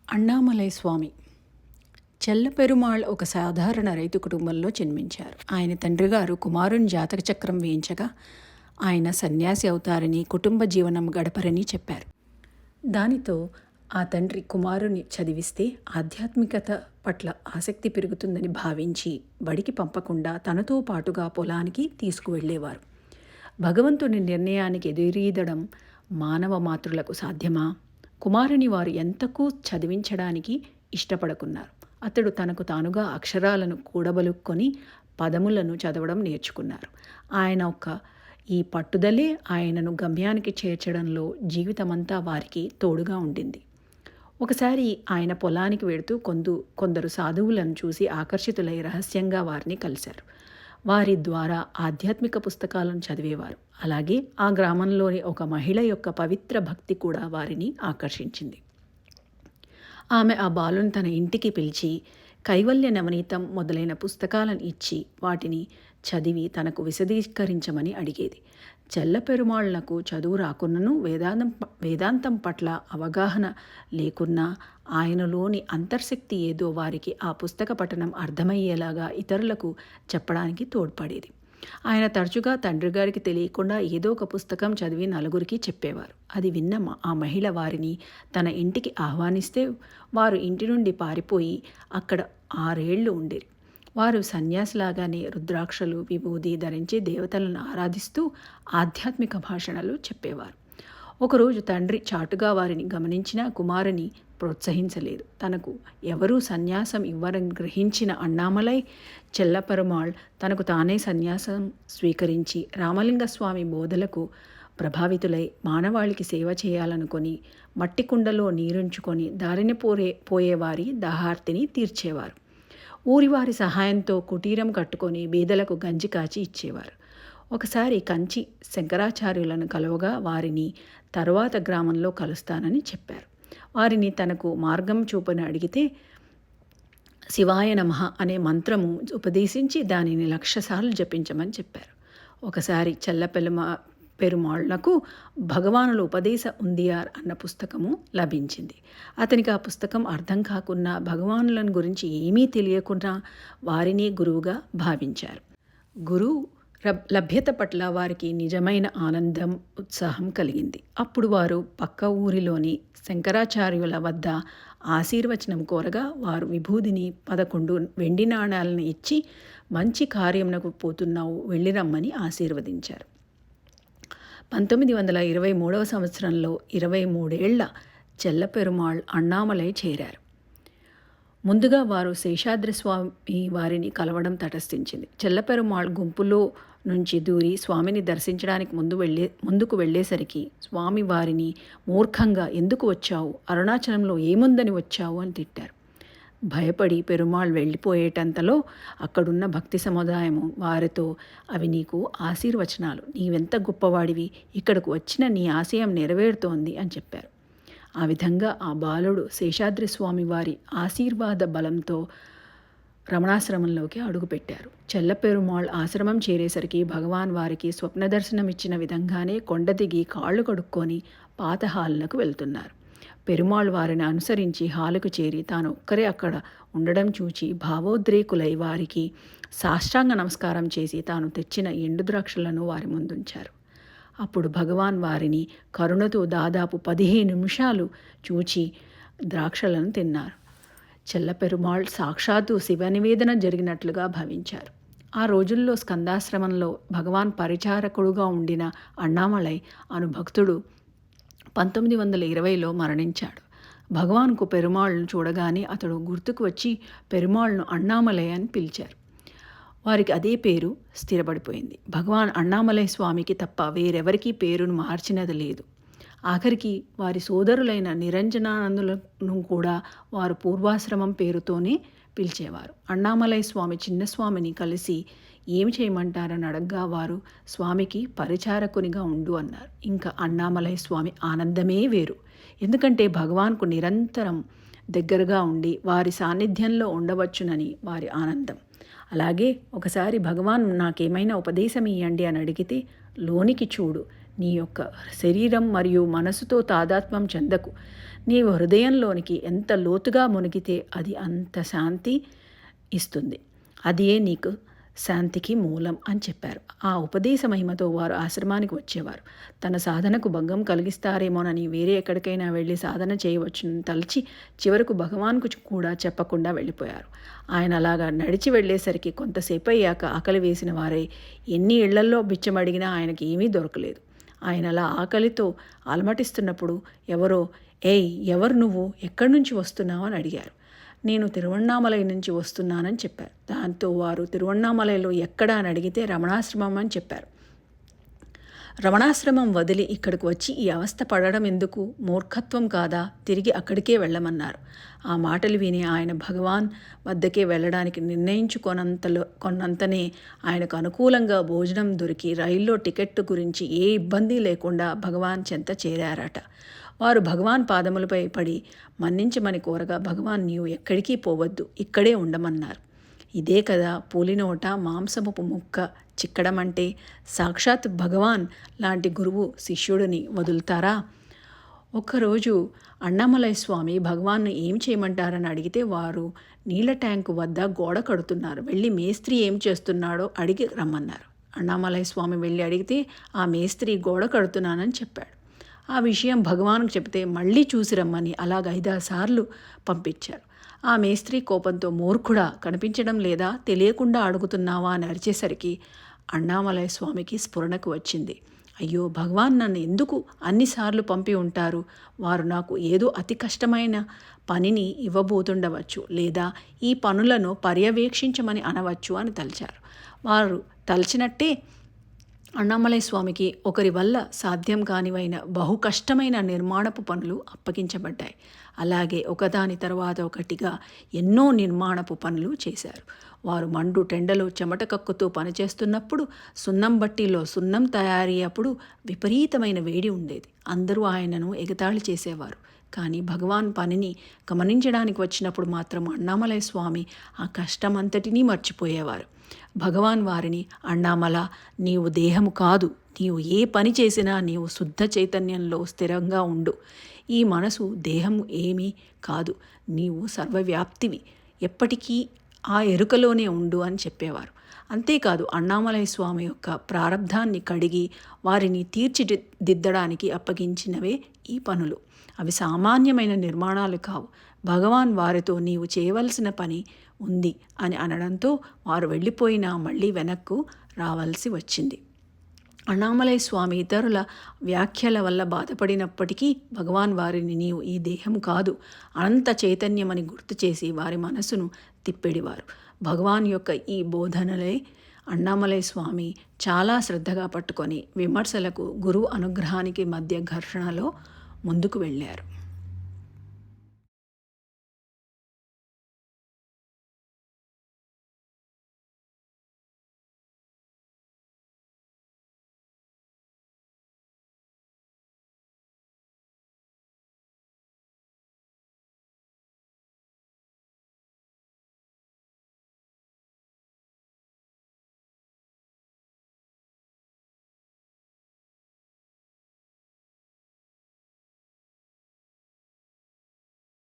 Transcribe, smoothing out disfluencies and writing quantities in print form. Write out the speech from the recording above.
అన్నామలై స్వామి చెల్లపెరుమాళ్ ఒక సాధారణ రైతు కుటుంబంలో జన్మించారు. ఆయన తండ్రి గారు కుమారుని జాతక చక్రం వేయించగా ఆయన సన్యాసి అవుతారని, కుటుంబ జీవనం గడపరని చెప్పారు. దానితో ఆ తండ్రి కుమారుని చదివిస్తే ఆధ్యాత్మికత పట్ల ఆసక్తి పెరుగుతుందని భావించి బడికి పంపకుండా తనతో పాటుగా పొలానికి తీసుకువెళ్ళేవారు. భగవంతుని నిర్ణయానికి ఎదురీదడం మానవ మాతృలకు సాధ్యమా? కుమారుని వారు ఎంతకు చదివించడానికి ఇష్టపడకున్నారు. అతడు తనకు తానుగా అక్షరాలను కూడబలుక్కొని పదములను చదవడం నేర్చుకున్నారు. ఈ పట్టుదలే ఆయనను గమ్యానికి చేర్చడంలో జీవితమంతా వారికి తోడుగా ఉండింది. ఒకసారి ఆయన పొలానికి వెడుతూ కొందరు సాధువులను చూసి ఆకర్షితులై రహస్యంగా వారిని కలిశారు. వారి ద్వారా ఆధ్యాత్మిక పుస్తకాలను చదివేవారు. అలాగే ఆ గ్రామంలోని ఒక మహిళ యొక్క పవిత్ర భక్తి కూడా వారిని ఆకర్షించింది. ఆమె ఆ బాలుని తన ఇంటికి పిలిచి కైవల్య నవనీతం మొదలైన పుస్తకాలను ఇచ్చి వాటిని చదివి తనకు విశదీకరించమని అడిగేది. చెల్లపెరుమాళ్లకు చదువు రాకున్నను వేదాంతం పట్ల అవగాహన లేకున్నా ఆయనలోని అంతర్శక్తి ఏదో వారికి ఆ పుస్తక పఠనం అర్థమయ్యేలాగా ఇతరులకు చెప్పడానికి తోడ్పడేది. ఆయన తరచుగా తండ్రి గారికి తెలియకుండా ఏదో ఒక పుస్తకం చదివి నలుగురికి చెప్పేవారు. అది విన్న ఆ మహిళ వారిని తన ఇంటికి ఆహ్వానిస్తే వారు ఇంటి నుండి పారిపోయి అక్కడ 6 ఏళ్లు ఉండేది. వారు సన్యాసిలాగానే రుద్రాక్షలు, విభూది ధరించి దేవతలను ఆరాధిస్తూ ఆధ్యాత్మిక భాషణలు చెప్పేవారు. ఒకరోజు తండ్రి చాటుగా వారిని గమనించిన కుమారుని ప్రోత్సహించలేదు. తనకు ఎవరూ సన్యాసం ఇవ్వరని గ్రహించిన అన్నామలై చెల్లపెరుమాళ్ తనకు తానే సన్యాసం స్వీకరించి రామలింగస్వామి బోధలకు ప్రభావితులై మానవాళికి సేవ చేయాలనుకొని మట్టి కుండలో నీరుంచుకొని దారిన పోయేవారి దాహార్తిని తీర్చేవారు. ఊరివారి సహాయంతో కుటీరం కట్టుకొని బీదలకు గంజి కాచి ఇచ్చేవారు. ఒకసారి కంచి శంకరాచార్యులను కలవగా వారిని తరువాత గ్రామంలో కలుస్తానని చెప్పారు. వారిని తనకు మార్గం చూపని అడిగితే శివాయ నమః అనే మంత్రము ఉపదేశించి దానిని 1,00,000 సార్లు జపించమని చెప్పారు. ఒకసారి పెరుమాళ్లకు భగవానుల ఉపదేశ ఉందియార్ అన్న పుస్తకము లభించింది. అతనికి ఆ పుస్తకం అర్థం కాకున్నా భగవానులను గురించి ఏమీ తెలియకున్నా వారిని గురువుగా భావించారు. గురువు లభ్యత పట్ల వారికి నిజమైన ఆనందం, ఉత్సాహం కలిగింది. అప్పుడు వారు పక్క ఊరిలోని శంకరాచార్యుల వద్ద ఆశీర్వచనం కోరగా వారు విభూదిని 11 వెండి నాణాలను ఇచ్చి మంచి కార్యమునకు పోతున్నావు, వెళ్ళిరమ్మని ఆశీర్వదించారు. 1923వ సంవత్సరంలో 23 ఏళ్ల చెల్లపెరుమాళ్ అన్నామలై చేరారు. ముందుగా వారు శేషాద్రిస్వామి వారిని కలవడం తటస్థించింది. చెల్లపెరుమాళ్ గుంపులో నుంచి దూరి స్వామిని దర్శించడానికి ముందుకు వెళ్ళేసరికి స్వామి వారిని మూర్ఖంగా ఎందుకు వచ్చావు, అరుణాచలంలో ఏముందని వచ్చావు అని తిట్టారు. భయపడి పెరుమాళ్ వెళ్ళిపోయేటంతలో అక్కడున్న భక్తి సముదాయము వారితో అవి నీకు ఆశీర్వచనాలు, నీవెంత గొప్పవాడివి, ఇక్కడకు వచ్చిన నీ ఆశయం నెరవేరుతోంది అని చెప్పారు. ఆ విధంగా ఆ బాలుడు శేషాద్రి స్వామి వారి ఆశీర్వాద బలంతో రమణాశ్రమంలోకి అడుగుపెట్టారు. చెల్లపెరుమాళ్ ఆశ్రమం చేరేసరికి భగవాన్ వారికి స్వప్న దర్శనం ఇచ్చిన విధంగానే కొండ దిగి కాళ్ళు కడుక్కొని పాత హాలునకు వెళ్తున్నారు. పెరుమాళ్ వారిని అనుసరించి హాలుకు చేరి తాను ఒక్కరే అక్కడ ఉండడం చూచి భావోద్రేకులై వారికి సాష్టాంగ నమస్కారం చేసి తాను తెచ్చిన ఎండు ద్రాక్షలను వారి ముందుంచారు. అప్పుడు భగవాన్ వారిని కరుణతో దాదాపు 15 నిమిషాలు చూచి ద్రాక్షలను తిన్నారు. చెల్లపెరుమాళ్ సాక్షాత్తు శివ నివేదన జరిగినట్లుగా భావించారు. ఆ రోజుల్లో స్కందాశ్రమంలో భగవాన్ పరిచారకుడుగా ఉండిన అన్నామలై అను భక్తుడు 1920లో మరణించాడు. భగవాన్కు పెరుమాళ్ను చూడగానే అతడు గుర్తుకు వచ్చి పెరుమాళ్ను అన్నామలై అని పిలిచారు. వారికి అదే పేరు స్థిరపడిపోయింది. భగవాన్ అన్నామలై స్వామికి తప్ప వేరెవరికీ పేరును మార్చినది లేదు. ఆఖరికి వారి సోదరులైన నిరంజనానందులను కూడా వారు పూర్వాశ్రమం పేరుతోనే పిలిచేవారు. అన్నామలై స్వామి చిన్నస్వామిని కలిసి ఏమి చేయమంటారని అడగ్గా వారు స్వామికి పరిచారకునిగా ఉండు అన్నారు. ఇంకా అన్నామలై స్వామి ఆనందమే వేరు. ఎందుకంటే భగవాన్కు నిరంతరం దగ్గరగా ఉండి వారి సాన్నిధ్యంలో ఉండవచ్చునని వారి ఆనందం. అలాగే ఒకసారి భగవాన్ నాకేమైనా ఉపదేశం ఇయ్యండి అని అడిగితే లోనికి చూడు, నీ యొక్క శరీరం మరియు మనసుతో తాదాత్మ్యం చెందకు, నీవు హృదయంలోనికి ఎంత లోతుగా మునిగితే అది అంత శాంతి ఇస్తుంది. అదే నీకు శాంతికి మూలం అని చెప్పారు. ఆ ఉపదేశ మహిమతో వారు ఆశ్రమానికి వచ్చేవారు. తన సాధనకు భంగం కలిగిస్తారేమోనని వేరే ఎక్కడికైనా వెళ్ళి సాధన చేయవచ్చునని తలచి చివరకు భగవాన్కు కూడా చెప్పకుండా వెళ్ళిపోయారు. ఆయన అలాగా నడిచి వెళ్ళేసరికి కొంతసేపు అయ్యాక ఆకలి వేసిన వారై ఎన్ని ఇళ్లల్లో బిచ్చమడిగినా ఆయనకి ఏమీ దొరకలేదు. ఆయన అలా ఆకలితో అలమటిస్తున్నప్పుడు ఎవరో, "ఏయ్, ఎవరు నువ్వు? ఎక్కడి నుంచి వస్తున్నావు?" అని అడిగారు. "నేను తిరువణ్ణామలై నుంచి వస్తున్నానని చెప్పారు. దాంతో వారు తిరువణ్ణామలైలో ఎక్కడ అని అడిగితే రమణాశ్రమం అని చెప్పారు. రమణాశ్రమం వదిలి ఇక్కడికి వచ్చి ఈ అవస్థ పడడం ఎందుకు? మూర్ఖత్వం కాదా? తిరిగి అక్కడికే వెళ్ళమన్నారు. ఆ మాటలు విని ఆయన భగవాన్ వద్దకే వెళ్ళడానికి కొన్నంతనే ఆయనకు అనుకూలంగా భోజనం దొరికి రైల్లో టికెట్ గురించి ఏ ఇబ్బంది లేకుండా భగవాన్ చెంత చేరారట. వారు భగవాన్ పాదములపై పడి మన్నించమని కోరగా భగవాన్, "నీవు ఎక్కడికి పోవద్దు, ఇక్కడే ఉండమన్నారు." ఇదే కదా పూలినోట మాంసపు ముక్క చిక్కడమంటే. సాక్షాత్ భగవాన్ లాంటి గురువు శిష్యుడిని వదులుతారా? ఒకరోజు అన్నామలై స్వామి భగవాన్ను ఏం చేయమంటారని అడిగితే వారు నీళ్ల ట్యాంకు వద్ద గోడ కడుతున్నారు, వెళ్ళి మేస్త్రి ఏం చేస్తున్నాడో అడిగి రమ్మన్నారు. అన్నామలై స్వామి వెళ్ళి అడిగితే ఆ మేస్త్రి గోడ కడుతున్నానని చెప్పాడు. ఆ విషయం భగవాన్కు చెప్తే మళ్ళీ చూసి రమ్మని అలాగ 5-6 సార్లు పంపించారు. ఆ మేస్త్రి కోపంతో, "మూర్ఖుడా, కనిపించడం లేదా? తెలియకుండా అడుగుతున్నావా?" అని అరిచేసరికి అన్నామలై స్వామికి స్ఫురణకు వచ్చింది. అయ్యో, భగవాన్ నన్ను ఎందుకు అన్నిసార్లు పంపి ఉంటారు? వారు నాకు ఏదో అతి కష్టమైన పనిని ఇవ్వబోతుండవచ్చు, లేదా ఈ పనులను పర్యవేక్షించమని అనవచ్చు అని తలిచారు. వారు తలచినట్టే అన్నామలై స్వామికి ఒకరి వల్ల సాధ్యం కానివైన బహు కష్టమైన నిర్మాణపు పనులు అప్పగించబడ్డాయి. అలాగే ఒకదాని తర్వాత ఒకటిగా ఎన్నో నిర్మాణపు పనులు చేశారు. వారు మండు టెండలో చెమట కక్కుతూ పనిచేస్తున్నప్పుడు సున్నం బట్టీలో సున్నం తయారీ అప్పుడు విపరీతమైన వేడి ఉండేది. అందరూ ఆయనను ఎగతాళి చేసేవారు. కానీ భగవాన్ పనిని గమనించడానికి వచ్చినప్పుడు మాత్రం అన్నామలై స్వామి ఆ కష్టమంతటినీ మర్చిపోయేవారు. భగవాన్ వారిని, "అన్నామల, నీవు దేహము కాదు. నీవు ఏ పని చేసినా నీవు శుద్ధ చైతన్యంలో స్థిరంగా ఉండు. ఈ మనసు దేహము ఏమీ కాదు. నీవు సర్వవ్యాప్తివి. ఎప్పటికీ ఆ ఎరుకలోనే ఉండు" అని చెప్పేవారు. అంతేకాదు, అన్నామలై స్వామి యొక్క ప్రారబ్ధాన్ని కడిగి వారిని తీర్చిదిద్దడానికి అప్పగించినవే ఈ పనులు. అవి సామాన్యమైన నిర్మాణాలు కావు. భగవాన్ వారితో, "నీవు చేయవలసిన పని ఉంది" అని అనడంతో వారు వెళ్ళిపోయినా మళ్ళీ వెనక్కు రావాల్సి వచ్చింది. అన్నామలై స్వామి ఇతరుల వ్యాఖ్యల వల్ల బాధపడినప్పటికీ భగవాన్ వారిని, "నీవు ఈ దేహం కాదు, అనంత చైతన్యమని" గుర్తు చేసి వారి మనసును తిప్పెడివారు. భగవాన్ యొక్క ఈ బోధనలే అన్నామలై స్వామి చాలా శ్రద్ధగా పట్టుకొని విమర్శలకు, గురువు అనుగ్రహానికి మధ్య ఘర్షణలో ముందుకు వెళ్ళారు.